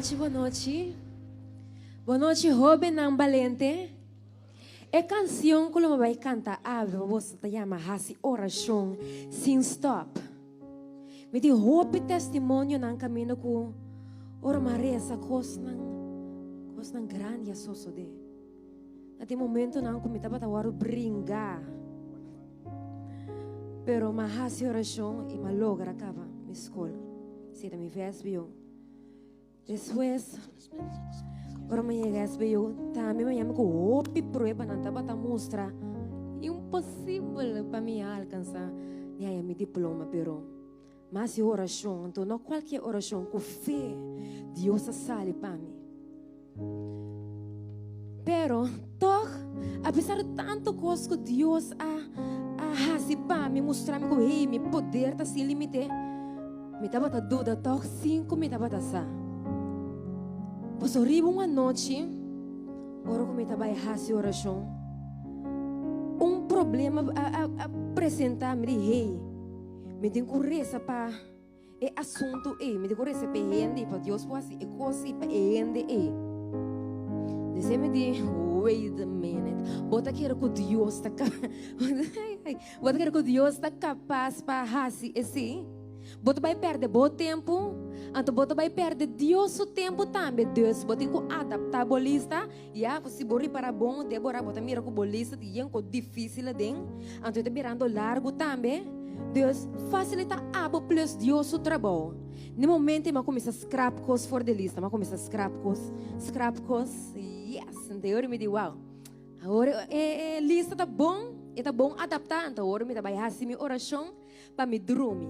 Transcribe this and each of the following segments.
noite, boa noite. Boa noite, joven ng valente. É canção que eu vai cantar, você se chama Hasi Oração Sin Stop. Me di hope testemunho ng caminho ko, ora maresa kos ng grande soso de. At momento nang kumita ba tawaro bringa. Pero mahasi oração e malogra acaba mi escola. Sira mi vesbio. Después, ora me llegas veo, também me llama com hope prueba nanta bata mostra impossível para mim alcançar minha mi diploma, pero mas a oração, então não qualquer oração com fé, Deus sale para mim. Pero, toch, apesar de tanto coisa que Deus hasi para mim, mostrar-me que hey, meu poder está sem limite, me estava a dúvida, toch, 5 me estava a sa. Pois arriba uma noite, ora como estava a hasi oração, problema apresentar-me de hey, me tem correza para é assunto me tem correza para ende para Deus pode é coisa para ende Dice me di wait a minute bota quero que Deus está bota quero que Deus está capaz para fazer assim bota vai perder bom tempo então bota vai perder Deus o tempo também Deus bota com adaptar bolista já se bori para bom Débora bota mira com bolista e com difícil den então está mirando largo também Deus facilita abo plus Deus o trabalho. No momento eu começo a scrap coisas fora da lista, eu começo a scrap coisas, yes. Então eu me digo, wow, agora lista tá bom adaptar, então agora me dá vai assim minha oração para me dormir.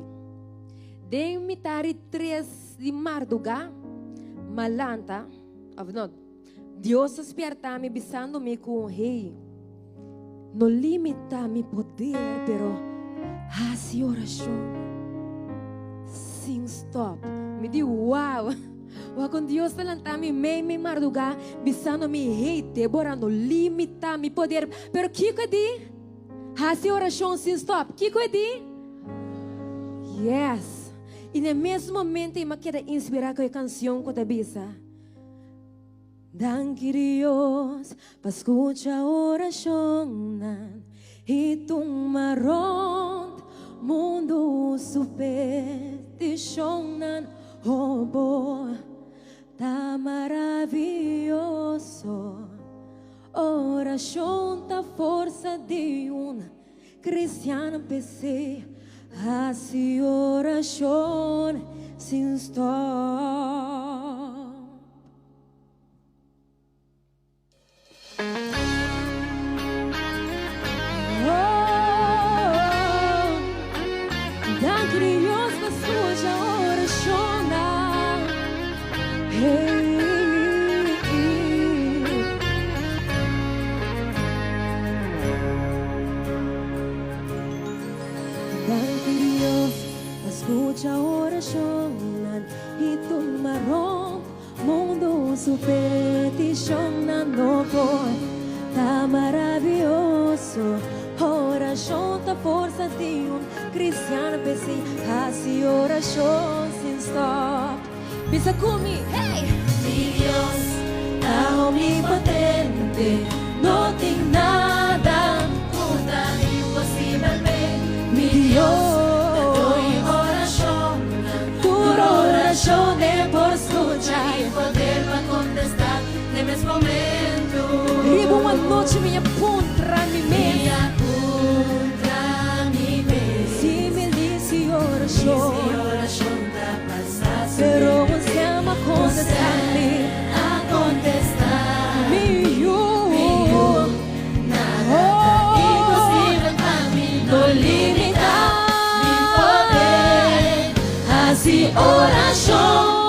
Daí me tari 3 de madrugada, malanta, não, Deus desperta me bisando-me com hey, não limita meu poder, pero hasi oração sin stop. Me di wow. Wa com Deus talantami me marduga bisano mi hate bora no limita mi poder. Pero kiko di hasi oração sin stop. Kiko di yes. E no mesmo momento eu me quero inspirar com a canção que eu bisa. Danke Dios, pa escucha oração e tu marrón mundo supersticionan oh boy tá maravilhoso oração tá força de cristiano PC assim oração sin stop. Escucha oração e tu marrom mundo supersticionando por tá maravilhoso oração tá força de cristiano PC assim oração sin stop bisa comigo hey Deus tá omnipotente não tem nada puta impossível mi Deus por escuchar e poder para contestar no mesmo momento. Ribo uma noite minha contra mim se me disse oração da passar pero você ama contestar nada impossível para mim não limitar meu poder assim oração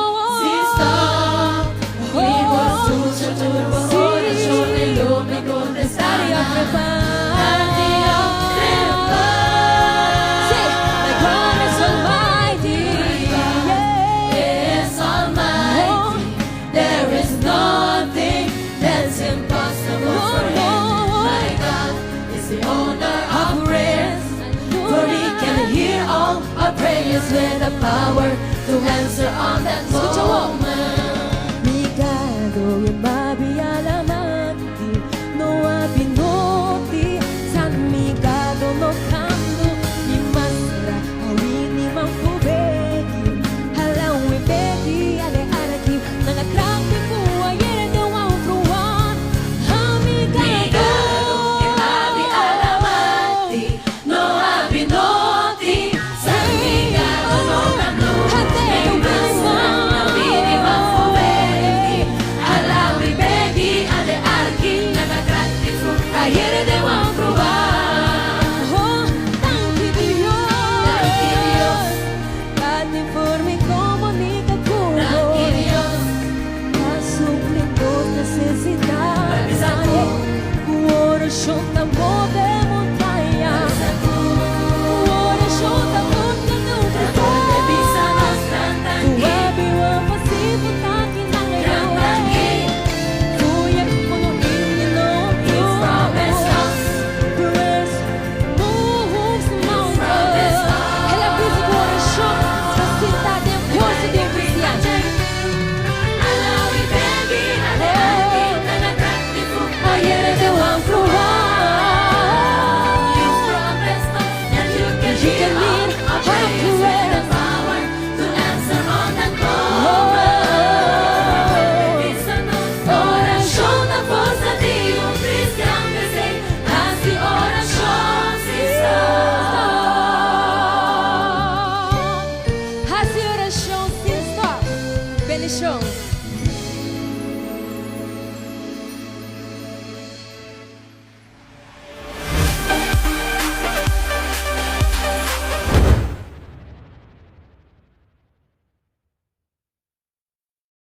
with the power to answer on that phone.